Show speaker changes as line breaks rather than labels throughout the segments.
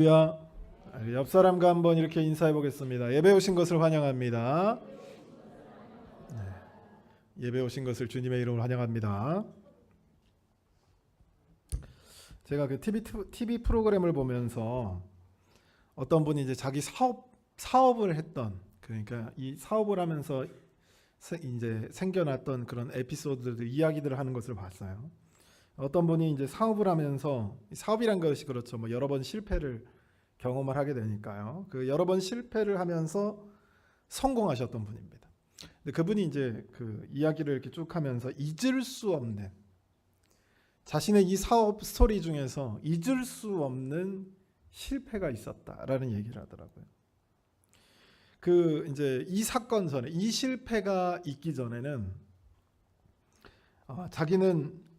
할렐루야. 옆 사람과 한번 이렇게 인사해 보겠습니다. 예배 오신 것을 환영합니다. 예배 오신 것을 주님의 이름으로 환영합니다. 제가 그 TV 프로그램을 보면서 어떤 분이 이제 자기 사업을 했던, 그러니까 이 사업을 하면서 이제 생겨났던 그런 에피소드들, 이야기들을 하는 것을 봤어요. 어떤 분이 이제 사업을 하면서, 사업이란 것이 그렇죠. 뭐 여러 번 실패를 경험을 하게 되니까요. 그 여러 번 실패를 하면서 성공하셨던 분입니다. 근데 그분이 이제 그 이야기를 이렇게 쭉 하면서 잊을 수 없는, 자신의 이 사업 스토리 중에서 잊을 수 없는 실패가 있었다라는 얘기를 하더라고요. 그 이제 이 사건 전에, 이 실패가 있기 전에는 자기는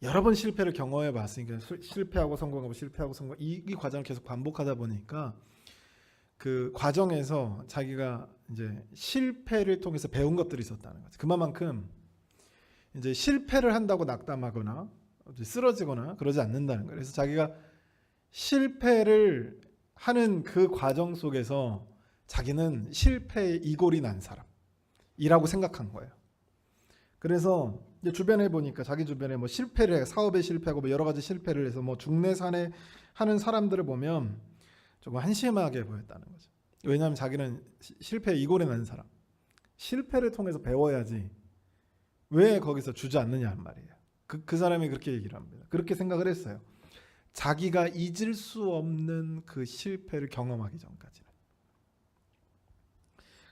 여러 번 실패를 경험해 봤으니까, 실패하고 성공하고 실패하고 성공, 이 과정을 계속 반복하다 보니까 그 과정에서 자기가 이제 실패를 통해서 배운 것들이 있었다는 거죠. 그만큼 이제 실패를 한다고 낙담하거나 쓰러지거나 그러지 않는다는 거예요. 그래서 자기가 실패를 하는 그 과정 속에서 자기는 실패의 이골이 난 사람이라고 생각한 거예요. 그래서 이제 주변에 보니까, 자기 주변에 뭐 실패를 해, 사업에 실패하고 뭐 여러 가지 실패를 해서 뭐 중내산에 하는 사람들을 보면 조금 한심하게 보였다는 거죠. 왜냐하면 자기는 실패의 이골에 난 사람, 실패를 통해서 배워야지 왜 거기서 주저앉느냐 말이에요. 그 사람이 그렇게 얘기를 합니다. 그렇게 생각을 했어요. 자기가 잊을 수 없는 그 실패를 경험하기 전까지는.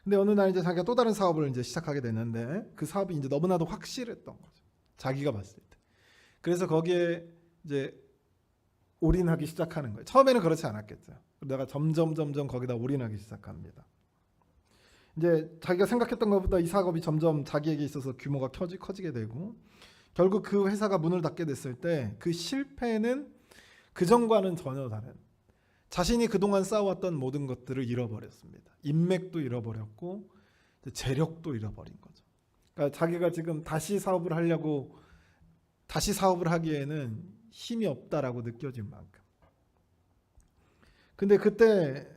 근데 어느 날 이제 자기가 또 다른 사업을 이제 시작하게 됐는데, 그 사업이 이제 너무나도 확실했던 거죠. 자기가 봤을 때. 그래서 거기에 이제 올인하기 시작하는 거예요. 처음에는 그렇지 않았겠죠. 그러다가 점점 거기다 올인하기 시작합니다. 이제 자기가 생각했던 것보다 이 사업이 점점 자기에게 있어서 규모가 커지게 되고, 결국 그 회사가 문을 닫게 됐을 때 그 실패는 그전과는 전혀 다른, 자신이 그동안 쌓아왔던 모든 것들을 잃어버렸습니다. 인맥도 잃어버렸고 재력도 잃어버린 거죠. 그러니까 자기가 지금 다시 사업을 하기에는 힘이 없다라고 느껴진 만큼. 근데 그때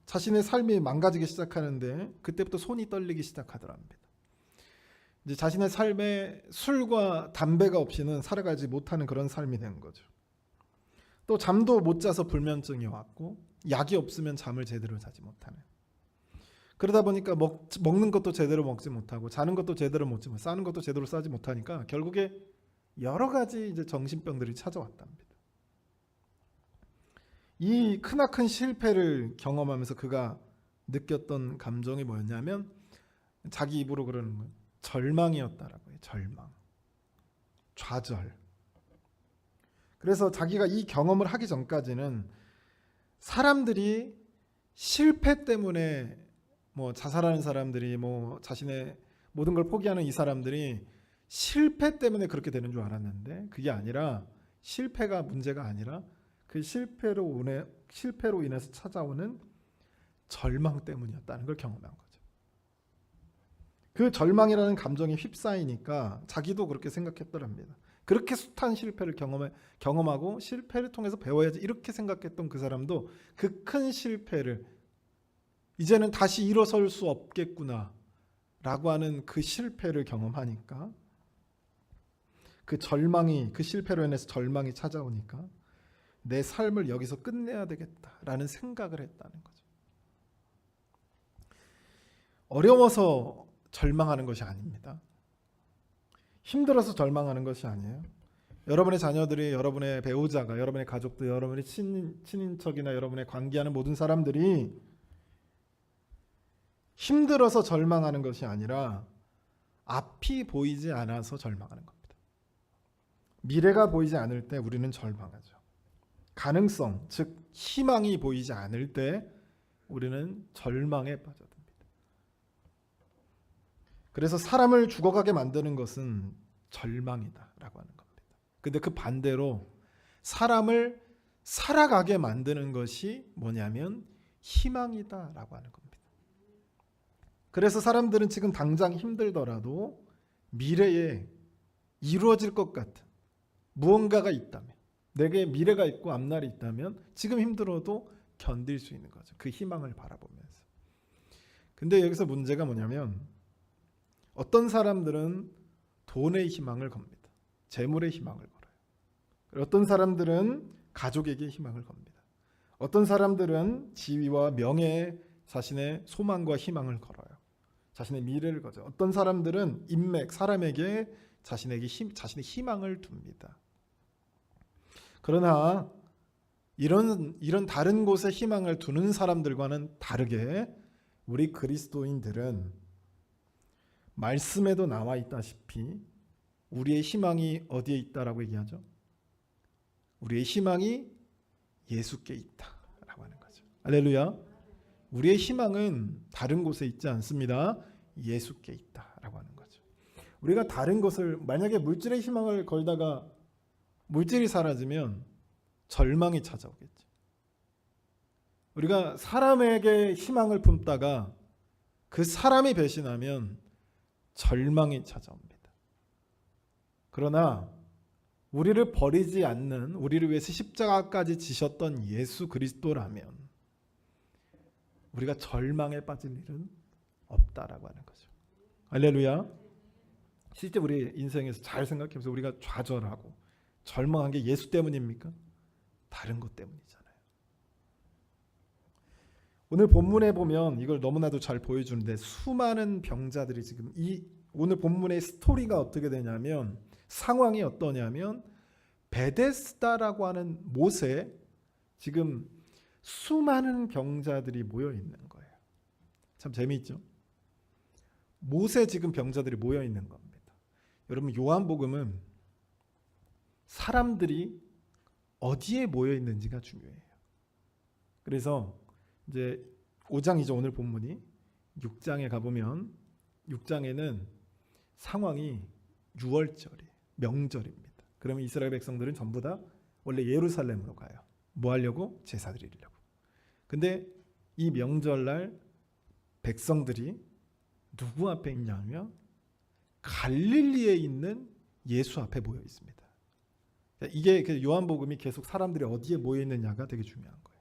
자신의 삶이 망가지기 시작하는데, 그때부터 손이 떨리기 시작하더랍니다. 이제 자신의 삶에 술과 담배가 없이는 살아가지 못하는 그런 삶이 된 거죠. 또 잠도 못 자서 불면증이 왔고, 약이 없으면 잠을 제대로 자지 못하는. 그러다 보니까 먹는 것도 제대로 먹지 못하고, 자는 것도 제대로 먹지 못하고, 싸는 것도 제대로 싸지 못하니까 결국에 여러 가지 이제 정신병들이 찾아왔답니다. 이 크나큰 실패를 경험하면서 그가 느꼈던 감정이 뭐였냐면, 자기 입으로 그러는 건 절망이었다라고 해요. 절망, 좌절. 그래서 자기가 이 경험을 하기 전까지는 사람들이 실패 때문에 뭐 자살하는 사람들이, 뭐 자신의 모든 걸 포기하는 이 사람들이 실패 때문에 그렇게 되는 줄 알았는데, 그게 아니라, 실패가 문제가 아니라 그 실패로 인해서 찾아오는 절망 때문이었다는 걸 경험한 거죠. 그 절망이라는 감정이 휩싸이니까 자기도 그렇게 생각했더랍니다. 그렇게 숱한 실패를 경험하고 실패를 통해서 배워야지 이렇게 생각했던 그 사람도 그 큰 실패를, 이제는 다시 일어설 수 없겠구나 라고 하는 그 실패를 경험하니까, 그 실패로 인해서 절망이 찾아오니까 내 삶을 여기서 끝내야 되겠다라는 생각을 했다는 거죠. 어려워서 절망하는 것이 아닙니다. 힘들어서 절망하는 것이 아니에요. 여러분의 자녀들이, 여러분의 배우자가, 여러분의 가족들, 여러분의 친인척이나 여러분의 관계하는 모든 사람들이 힘들어서 절망하는 것이 아니라 앞이 보이지 않아서 절망하는 겁니다. 미래가 보이지 않을 때 우리는 절망하죠. 가능성, 즉 희망이 보이지 않을 때 우리는 절망에 빠져듭니다. 그래서 사람을 죽어가게 만드는 것은 절망이다라고 하는 겁니다. 근데 그 반대로 사람을 살아가게 만드는 것이 뭐냐면 희망이다라고 하는 겁니다. 그래서 사람들은 지금 당장 힘들더라도 미래에 이루어질 것 같은 무언가가 있다면, 내게 미래가 있고 앞날이 있다면 지금 힘들어도 견딜 수 있는 거죠. 그 희망을 바라보면서. 근데 여기서 문제가 뭐냐면 어떤 사람들은 돈의 희망을 겁니다. 재물의 희망을 걸어요. 어떤 사람들은 가족에게 희망을 겁니다. 어떤 사람들은 지위와 명예에 자신의 소망과 희망을 걸어요. 자신의 미래를 거죠. 어떤 사람들은 인맥, 사람에게 자신의 희망을 둡니다. 그러나 이런 다른 곳에 희망을 두는 사람들과는 다르게 우리 그리스도인들은 말씀에도 나와 있다시피 우리의 희망이 어디에 있다라고 얘기하죠? 우리의 희망이 예수께 있다라고 하는 거죠. 할렐루야. 우리의 희망은 다른 곳에 있지 않습니다. 예수께 있다라고 하는 거죠. 우리가 다른 것을 만약에 물질의 희망을 걸다가 물질이 사라지면 절망이 찾아오겠죠. 우리가 사람에게 희망을 품다가 그 사람이 배신하면 절망이 찾아옵니다. 그러나 우리를 버리지 않는, 우리를 위해서 십자가까지 지셨던 예수 그리스도라면 우리가 절망에 빠질 일은 없다라고 하는 거죠. 할렐루야. 실제 우리 인생에서 잘 생각해보세요. 우리가 좌절하고 절망한 게 예수 때문입니까? 다른 것 때문이잖아요. 오늘 본문에 보면 이걸 너무나도 잘 보여주는데 수많은 병자들이 지금 이 오늘 본문의 스토리가 어떻게 되냐면 상황이 어떠냐면 베데스다라고 하는 못에 지금 수많은 병자들이 모여 있는 거예요. 참 재미있죠? 못에 지금 병자들이 모여 있는 겁니다. 여러분 요한복음은 사람들이 어디에 모여 있는지가 중요해요. 그래서 이제 5장이죠. 오늘 본문이 6장에 가보면 6장에는 상황이 유월절이에요. 명절입니다. 그러면 이스라엘 백성들은 전부 다 원래 예루살렘으로 가요. 뭐 하려고? 제사 드리려고. 근데 이 명절날 백성들이 누구 앞에 있냐면 갈릴리에 있는 예수 앞에 모여 있습니다. 이게 요한복음이 계속 사람들이 어디에 모여 있느냐가 되게 중요한 거예요.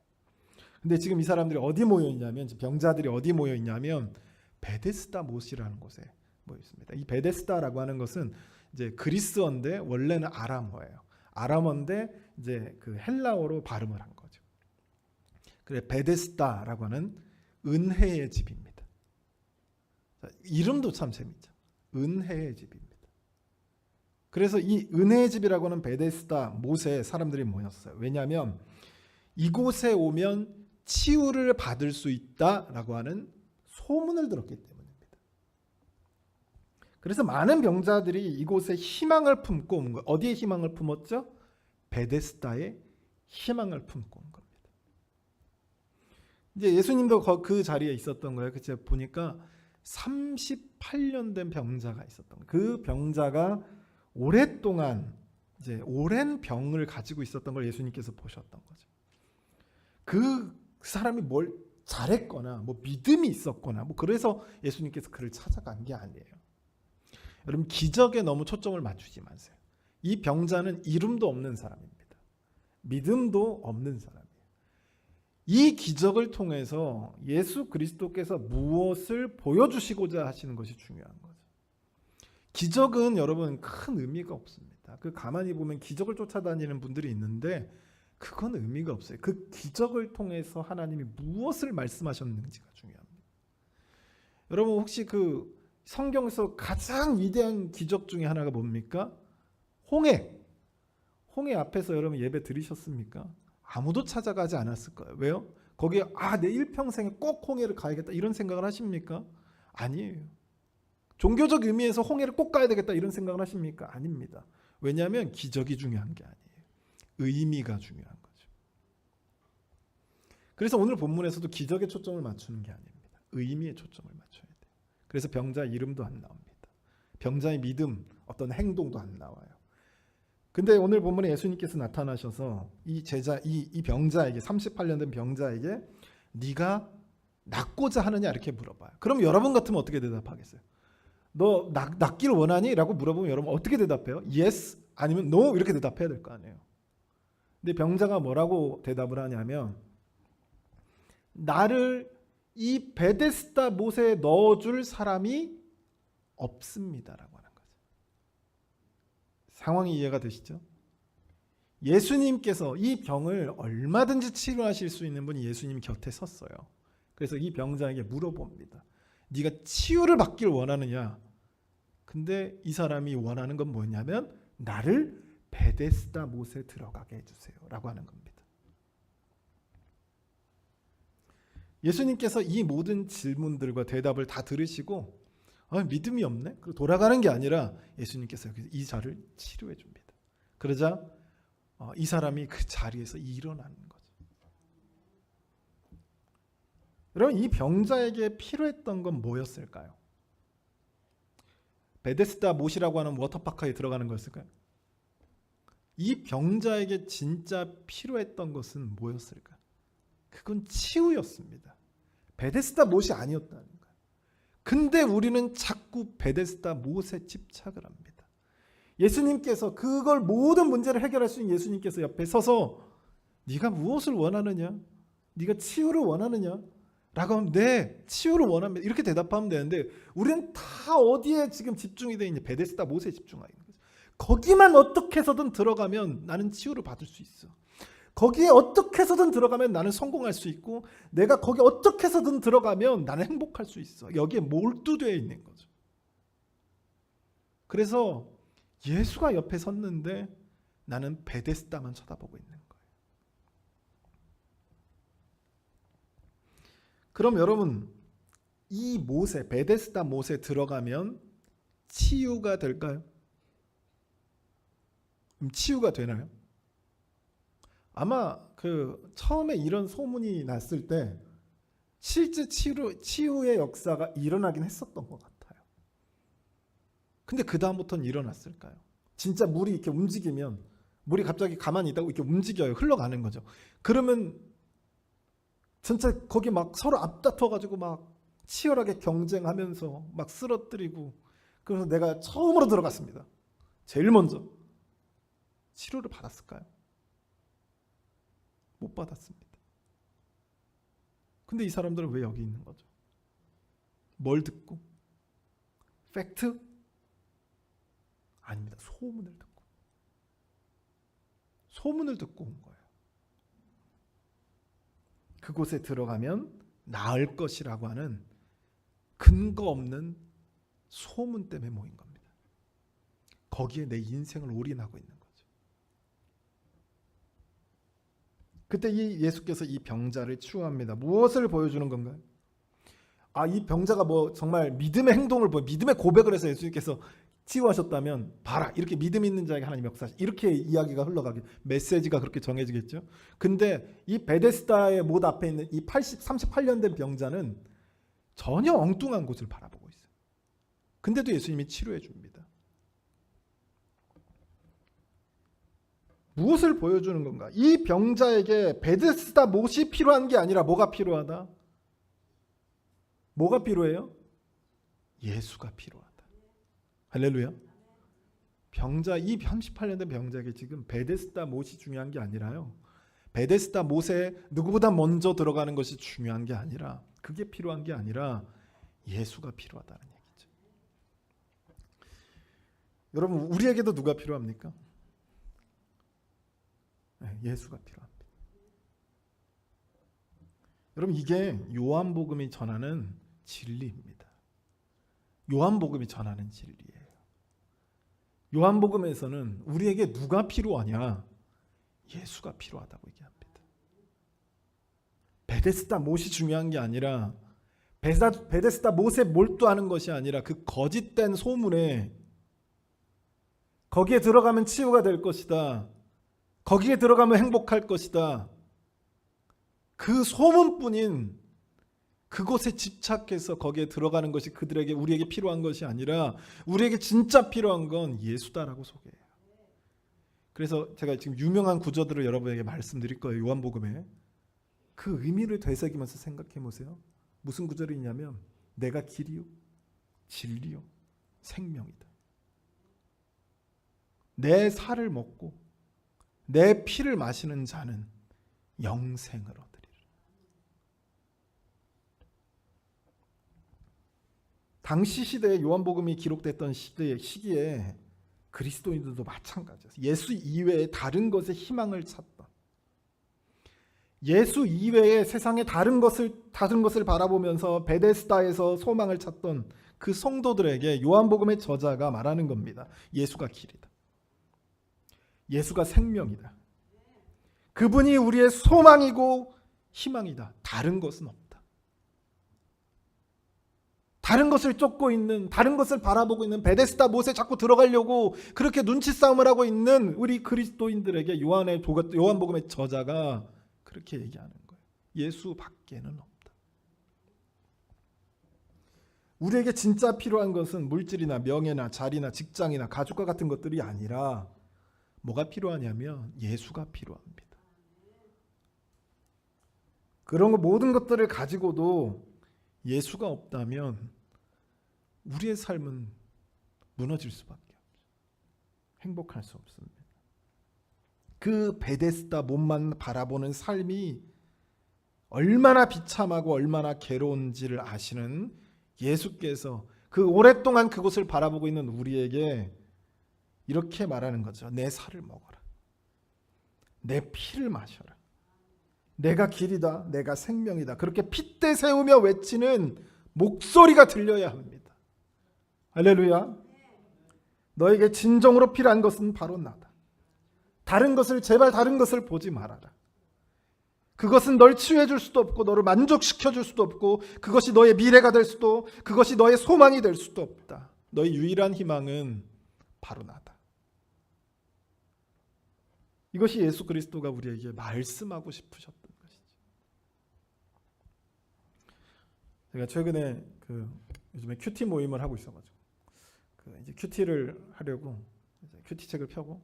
근데 지금 이 사람들이 어디 모여 있냐면 병자들이 어디 모여 있냐면 베데스다 못이라는 곳에 모여 있습니다. 이 베데스다라고 하는 것은 이제 그리스어인데 원래는 아람어예요. 아람어인데 이제 그 헬라어로 발음을 한 거죠. 그래 베데스다라고 하는 은혜의 집입니다. 이름도 참 재밌죠. 은혜의 집입니다. 그래서 이 은혜의 집이라고 하는 베데스다 못에 사람들이 모였어요. 왜냐하면 이곳에 오면 치유를 받을 수 있다라고 하는 소문을 들었기 때문입니다. 그래서 많은 병자들이 이곳에 희망을 품고 온 거예요. 어디에 희망을 품었죠? 베데스다에 희망을 품고 온 겁니다. 이제 예수님도 그 자리에 있었던 거예요. 제가 보니까 38년 된 병자가 있었던 거예요. 그 병자가 오랫동안 이제 오랜 병을 가지고 있었던 걸 예수님께서 보셨던 거죠. 그 사람이 뭘 잘했거나 뭐 믿음이 있었거나 뭐 그래서 예수님께서 그를 찾아간 게 아니에요. 여러분 기적에 너무 초점을 맞추지 마세요. 이 병자는 이름도 없는 사람입니다. 믿음도 없는 사람이에요. 이 기적을 통해서 예수 그리스도께서 무엇을 보여주시고자 하시는 것이 중요한 거죠. 기적은 여러분 큰 의미가 없습니다. 그 가만히 보면 기적을 쫓아다니는 분들이 있는데 그건 의미가 없어요. 그 기적을 통해서 하나님이 무엇을 말씀하셨는지가 중요합니다. 여러분 혹시 그 성경에서 가장 위대한 기적 중에 하나가 뭡니까? 홍해 앞에서 여러분 예배 드리셨습니까? 아무도 찾아가지 않았을 거예요. 왜요? 거기에 내 일평생에 꼭 홍해를 가야겠다 이런 생각을 하십니까? 아니에요. 종교적 의미에서 홍해를 꼭 가야 되겠다 이런 생각을 하십니까? 아닙니다. 왜냐하면 기적이 중요한 게 아니에요. 의미가 중요한 거죠. 그래서 오늘 본문에서도 기적에 초점을 맞추는 게 아닙니다. 의미에 초점을 맞춰야 돼요. 그래서 병자 이름도 안 나옵니다. 병자의 믿음, 어떤 행동도 안 나와요. 근데 오늘 본문에 예수님께서 나타나셔서 이 제자, 이 병자에게 38년 된 병자에게 네가 낫고자 하느냐 이렇게 물어봐요. 그럼 여러분 같으면 어떻게 대답하겠어요? 너 낫기를 원하니? 라고 물어보면 여러분 어떻게 대답해요? Yes 아니면 No 이렇게 대답해야 될 거 아니에요. 근데 병자가 뭐라고 대답을 하냐면 나를 이 베데스다 못에 넣어줄 사람이 없습니다라고 하는 거죠. 상황이 이해가 되시죠? 예수님께서 이 병을 얼마든지 치료하실 수 있는 분이 예수님 곁에 섰어요. 그래서 이 병자에게 물어봅니다. 네가 치유를 받길 원하느냐? 근데 이 사람이 원하는 건 뭐냐면 나를 베데스다 못에 들어가게 해주세요 라고 하는 겁니다. 예수님께서 이 모든 질문들과 대답을 다 들으시고 믿음이 없네? 그리고 돌아가는 게 아니라 예수님께서 이 자를 치료해 줍니다. 그러자 이 사람이 그 자리에서 일어나는 거죠. 여러분, 이 병자에게 필요했던 건 뭐였을까요? 베데스다 못이라고 하는 워터파크에 들어가는 거였을까요? 이 병자에게 진짜 필요했던 것은 뭐였을까요? 그건 치유였습니다. 베데스다 못이 아니었다는 거예요. 근데 우리는 자꾸 베데스다 못에 집착을 합니다. 예수님께서 그걸 모든 문제를 해결할 수 있는 예수님께서 옆에 서서 네가 무엇을 원하느냐? 네가 치유를 원하느냐? 라고 하면 네, 치유를 원합니다. 이렇게 대답하면 되는데 우리는 다 어디에 지금 집중이 되어 있냐? 베데스다 못에 집중하고 있는 거죠. 거기만 어떻게 해서든 들어가면 나는 치유를 받을 수 있어. 거기에 어떻게 해서든 들어가면 나는 성공할 수 있고 내가 거기 어떻게 해서든 들어가면 나는 행복할 수 있어. 여기에 몰두되어 있는 거죠. 그래서 예수가 옆에 섰는데 나는 베데스다만 쳐다보고 있는 거예요. 그럼 여러분, 이 못에, 베데스다 못에 들어가면 치유가 될까요? 치유가 되나요? 아마 처음에 이런 소문이 났을 때 실제 치유의 역사가 일어나긴 했었던 것 같아요. 근데 그 다음부터는 일어났을까요? 진짜 물이 이렇게 움직이면 물이 갑자기 가만히 있다고 이렇게 움직여요. 흘러가는 거죠. 그러면 진짜 거기 막 서로 앞다퉈가지고 막 치열하게 경쟁하면서 막 쓰러뜨리고 그래서 내가 처음으로 들어갔습니다. 제일 먼저 치료를 받았을까요? 못 받았습니다. 근데 이 사람들은 왜 여기 있는 거죠? 뭘 듣고? 팩트? 아닙니다. 소문을 듣고 온 거예요. 그곳에 들어가면 나을 것이라고 하는 근거 없는 소문 때문에 모인 겁니다. 거기에 내 인생을 올인하고 있는 거죠. 그때 이 예수께서 이 병자를 치유합니다. 무엇을 보여주는 건가요? 이 병자가 정말 믿음의 행동을 믿음의 고백을 해서 예수님께서 치유하셨다면 봐라, 이렇게 믿음 있는 자에게 하나님 역사하시, 이렇게 이야기가 흘러가게, 메시지가 그렇게 정해지겠죠. 근데 이 베데스다의 못 앞에 있는 이 38년 된 병자는 전혀 엉뚱한 곳을 바라보고 있어요. 근데도 예수님이 치료해 줍니다. 무엇을 보여주는 건가? 이 병자에게 베데스다 못이 필요한 게 아니라 뭐가 필요하다? 뭐가 필요해요? 예수가 필요하다. 할렐루야. 이 38년 된 병자에게 지금 베데스다 못이 중요한 게 아니라요. 베데스다 못에 누구보다 먼저 들어가는 것이 중요한 게 아니라, 그게 필요한 게 아니라 예수가 필요하다는 얘기죠. 여러분, 우리에게도 누가 필요합니까? 예수가 필요합니다. 여러분, 이게 요한복음이 전하는 진리입니다. 요한복음이 전하는 진리예요. 요한복음에서는 우리에게 누가 필요하냐? 예수가 필요하다고 얘기합니다. 베데스다 못이 중요한 게 아니라, 베데스다 못에 몰두하는 것이 아니라 그 거짓된 소문에 거기에 들어가면 치유가 될 것이다, 거기에 들어가면 행복할 것이다, 그 소문뿐인 그곳에 집착해서 거기에 들어가는 것이 우리에게 필요한 것이 아니라 우리에게 진짜 필요한 건 예수다라고 소개해요. 그래서 제가 지금 유명한 구절들을 여러분에게 말씀드릴 거예요. 요한복음에. 그 의미를 되새기면서 생각해 보세요. 무슨 구절이 있냐면 내가 길이요 진리요 생명이다. 내 살을 먹고 내 피를 마시는 자는 영생을 얻으리라. 당시 시대에 요한복음이 기록됐던 시기에 그리스도인들도 마찬가지였어요. 예수 이외에 다른 것에 희망을 찾던, 예수 이외에 세상의 다른 것을 바라보면서 베데스다에서 소망을 찾던 그 성도들에게 요한복음의 저자가 말하는 겁니다. 예수가 길이다. 예수가 생명이다. 그분이 우리의 소망이고 희망이다. 다른 것은 없다. 다른 것을 쫓고 있는, 다른 것을 바라보고 있는, 베데스다 못에 자꾸 들어가려고 그렇게 눈치 싸움을 하고 있는 우리 그리스도인들에게 요한복음의 저자가 그렇게 얘기하는 거예요. 예수 밖에는 없다. 우리에게 진짜 필요한 것은 물질이나 명예나 자리나 직장이나 가족과 같은 것들이 아니라 뭐가 필요하냐면 예수가 필요합니다. 그런 모든 것들을 가지고도 예수가 없다면 우리의 삶은 무너질 수밖에 없죠. 행복할 수 없습니다. 그 베데스다 몸만 바라보는 삶이 얼마나 비참하고 얼마나 괴로운지를 아시는 예수께서 그 오랫동안 그곳을 바라보고 있는 우리에게 이렇게 말하는 거죠. 내 살을 먹어라. 내 피를 마셔라. 내가 길이다. 내가 생명이다. 그렇게 핏대 세우며 외치는 목소리가 들려야 합니다. 할렐루야. 너에게 진정으로 필요한 것은 바로 나다. 제발 다른 것을 보지 말아라. 그것은 널 치유해 줄 수도 없고 너를 만족시켜 줄 수도 없고 그것이 너의 미래가 될 수도, 그것이 너의 소망이 될 수도 없다. 너의 유일한 희망은 바로 나다. 이것이 예수 그리스도가 우리에게 말씀하고 싶으셨던 것이죠. 제가 최근에 요즘에 큐티 모임을 하고 있어가지고 이제 큐티를 하려고 이제 큐티 책을 펴고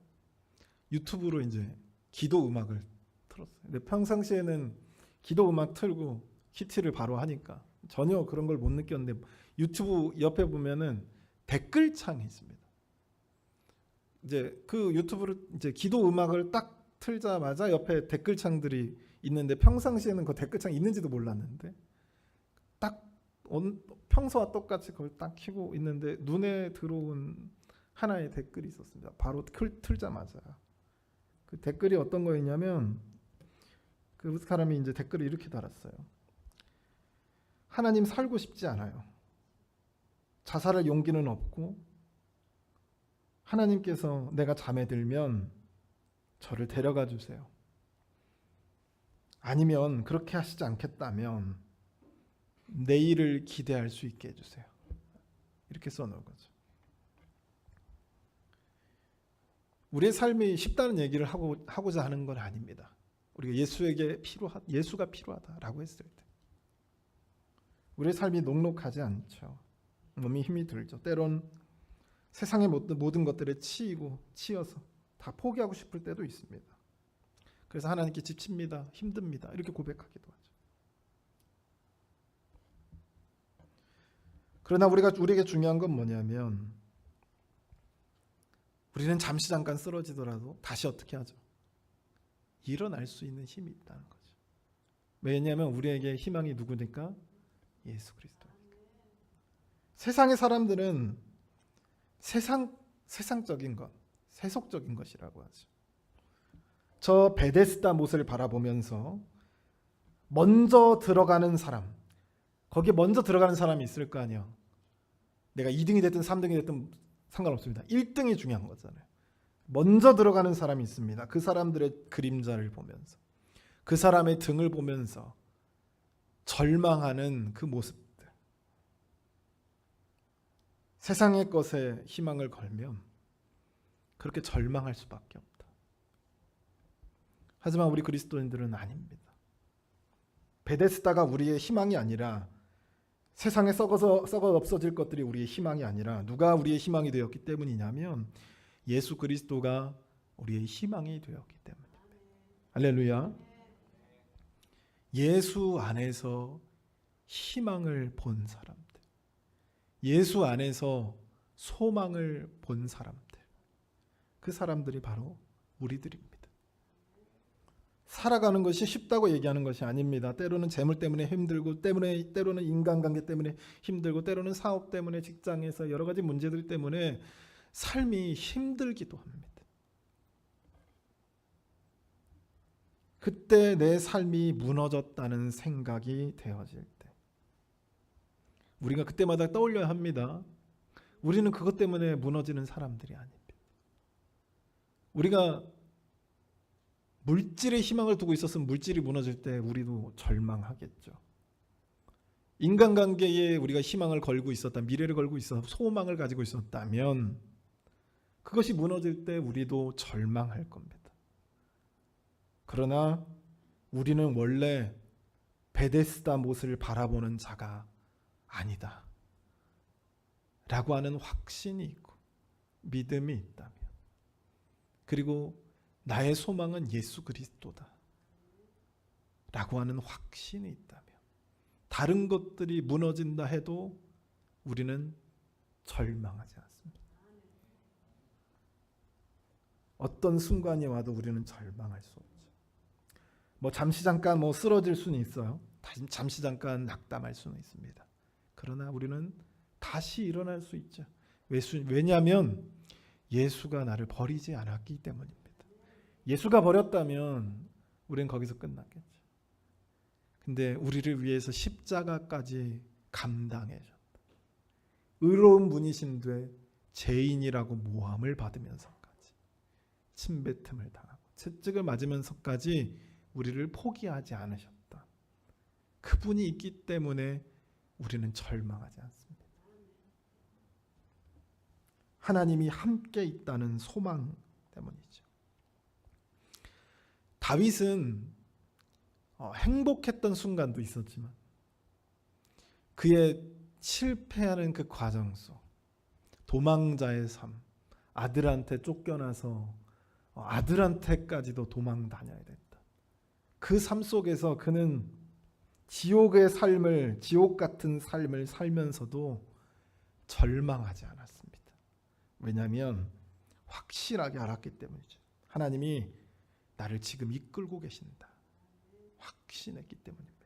유튜브로 이제 기도 음악을 틀었어요. 근데 평상시에는 기도 음악 틀고 큐티를 바로 하니까 전혀 그런 걸 못 느꼈는데 유튜브 옆에 보면은 댓글창이 있습니다. 이제 그 유튜브를 이제 기도 음악을 딱 틀자마자 옆에 댓글창들이 있는데 평상시에는 그 댓글창이 있는지도 몰랐는데 딱 평소와 똑같이 그걸 딱 켜고 있는데 눈에 들어온 하나의 댓글이 있었습니다. 바로 틀자마자 그 댓글이 어떤 거였냐면 그 사람이 이제 댓글을 이렇게 달았어요. 하나님 살고 싶지 않아요. 자살할 용기는 없고 하나님께서 내가 잠에 들면 저를 데려가 주세요. 아니면 그렇게 하시지 않겠다면 내일을 기대할 수 있게 해주세요. 이렇게 써놓은 거죠. 우리의 삶이 쉽다는 얘기를 하고자 하는 건 아닙니다. 우리가 예수가 필요하다라고 했을 때 우리의 삶이 녹록하지 않죠. 몸이 힘이 들죠. 때론 세상의 모든 것들에 치여서 다 포기하고 싶을 때도 있습니다. 그래서 하나님께 지칩니다. 힘듭니다. 이렇게 고백하기도 하죠. 그러나 우리에게 중요한 건 뭐냐면 우리는 잠깐 쓰러지더라도 다시 어떻게 하죠? 일어날 수 있는 힘이 있다는 거죠. 왜냐하면 우리에게 희망이 누구니까? 예수 그리스도니까. 세상의 사람들은 세상적인 것, 세속적인 것이라고 하죠. 저 베데스다 못을 바라보면서 먼저 들어가는 사람, 거기에 먼저 들어가는 사람이 있을 거 아니에요. 내가 2등이 됐든 3등이 됐든 상관없습니다. 1등이 중요한 거잖아요. 먼저 들어가는 사람이 있습니다. 그 사람들의 그림자를 보면서, 그 사람의 등을 보면서 절망하는 그 모습들, 세상의 것에 희망을 걸면 그렇게 절망할 수밖에 없다. 하지만 우리 그리스도인들은 아닙니다. 베데스다가 우리의 희망이 아니라, 세상에 썩어 없어질 것들이 우리의 희망이 아니라 누가 우리의 희망이 되었기 때문이냐면 예수 그리스도가 우리의 희망이 되었기 때문입니다. 할렐루야. 예수 안에서 희망을 본 사람들, 예수 안에서 소망을 본 사람들, 그 사람들이 바로 우리들입니다. 살아가는 것이 쉽다고 얘기하는 것이 아닙니다. 때로는 재물 때문에 힘들고, 때로는 인간관계 때문에 힘들고, 때로는 사업 때문에, 직장에서 여러 가지 문제들 때문에 삶이 힘들기도 합니다. 그때 내 삶이 무너졌다는 생각이 되어질 때 우리가 그때마다 떠올려야 합니다. 우리는 그것 때문에 무너지는 사람들이 아닙니다. 우리가 물질에 희망을 두고 있었으면 물질이 무너질 때 우리도 절망하겠죠. 인간관계에 우리가 희망을 걸고 있었다, 미래를 걸고 있어 소망을 가지고 있었다면 그것이 무너질 때 우리도 절망할 겁니다. 그러나 우리는 원래 베데스다 못을 바라보는 자가 아니다 라고 하는 확신이 있고 믿음이 있다면, 그리고 나의 소망은 예수 그리스도다 라고 하는 확신이 있다면, 다른 것들이 무너진다 해도 우리는 절망하지 않습니다. 어떤 순간이 와도 우리는 절망할 수 없죠. 잠시 잠깐 쓰러질 수는 있어요. 잠시 잠깐 낙담할 수는 있습니다. 그러나 우리는 다시 일어날 수 있죠. 왜냐하면 예수가 나를 버리지 않았기 때문입니다. 예수가 버렸다면 우리는 거기서 끝났겠죠. 근데 우리를 위해서 십자가까지 감당하셨다. 의로운 분이신데 죄인이라고 모함을 받으면서까지, 침뱉음을 당하고 채찍을 맞으면서까지 우리를 포기하지 않으셨다. 그분이 있기 때문에 우리는 절망하지 않습니다. 하나님이 함께 있다는 소망 때문이죠. 다윗은 행복했던 순간도 있었지만 그의 실패하는 그 과정 속, 도망자의 삶, 아들한테 쫓겨나서 아들한테까지도 도망 다녀야 됐다. 그 삶 속에서 그는 지옥 같은 삶을 살면서도 절망하지 않았습니다. 왜냐하면 확실하게 알았기 때문이죠. 하나님이 나를 지금 이끌고 계신다 확신했기 때문입니다.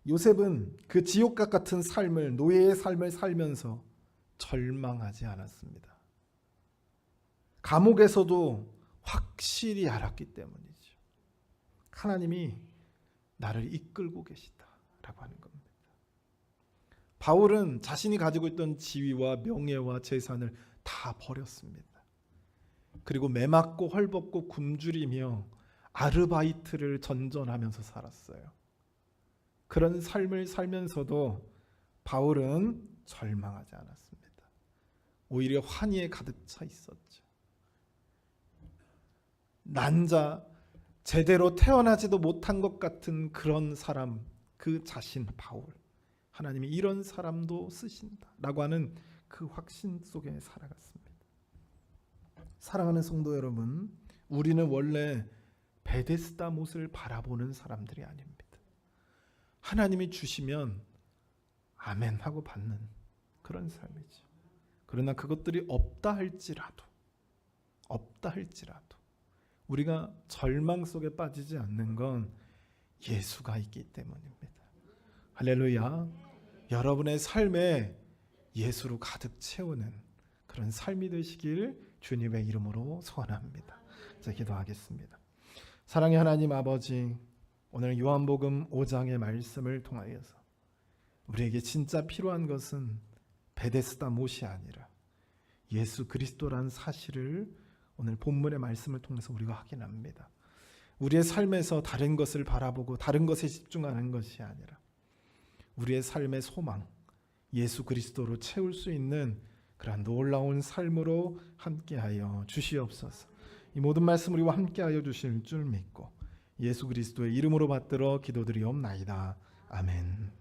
요셉은 그 지옥과 같은 삶을, 노예의 삶을 살면서 절망하지 않았습니다. 감옥에서도 확실히 알았기 때문이죠. 하나님이 나를 이끌고 계시다라고 하는 겁니다. 바울은 자신이 가지고 있던 지위와 명예와 재산을 다 버렸습니다. 그리고 매맞고 헐벗고 굶주리며 아르바이트를 전전하면서 살았어요. 그런 삶을 살면서도 바울은 절망하지 않았습니다. 오히려 환희에 가득 차 있었죠. 난자, 제대로 태어나지도 못한 것 같은 그런 사람, 그 자신 바울, 하나님이 이런 사람도 쓰신다라고 하는 그 확신 속에 살아갔습니다. 사랑하는 성도 여러분, 우리는 원래 베데스다 못을 바라보는 사람들이 아닙니다. 하나님이 주시면 아멘 하고 받는 그런 삶이죠. 그러나 그것들이 없다 할지라도 우리가 절망 속에 빠지지 않는 건 예수가 있기 때문입니다. 할렐루야. 여러분의 삶에 예수로 가득 채우는 그런 삶이 되시길 주님의 이름으로 소원합니다. 자, 기도하겠습니다. 사랑의 하나님 아버지, 오늘 요한복음 5장의 말씀을 통하여서 우리에게 진짜 필요한 것은 베데스다 못이 아니라 예수 그리스도란 사실을 오늘 본문의 말씀을 통해서 우리가 확인합니다. 우리의 삶에서 다른 것을 바라보고 다른 것에 집중하는 것이 아니라 우리의 삶의 소망, 예수 그리스도로 채울 수 있는 그러한 놀라운 삶으로 함께하여 주시옵소서. 이 모든 말씀 우리와 함께하여 주실 줄 믿고 예수 그리스도의 이름으로 받들어 기도드리옵나이다. 아멘.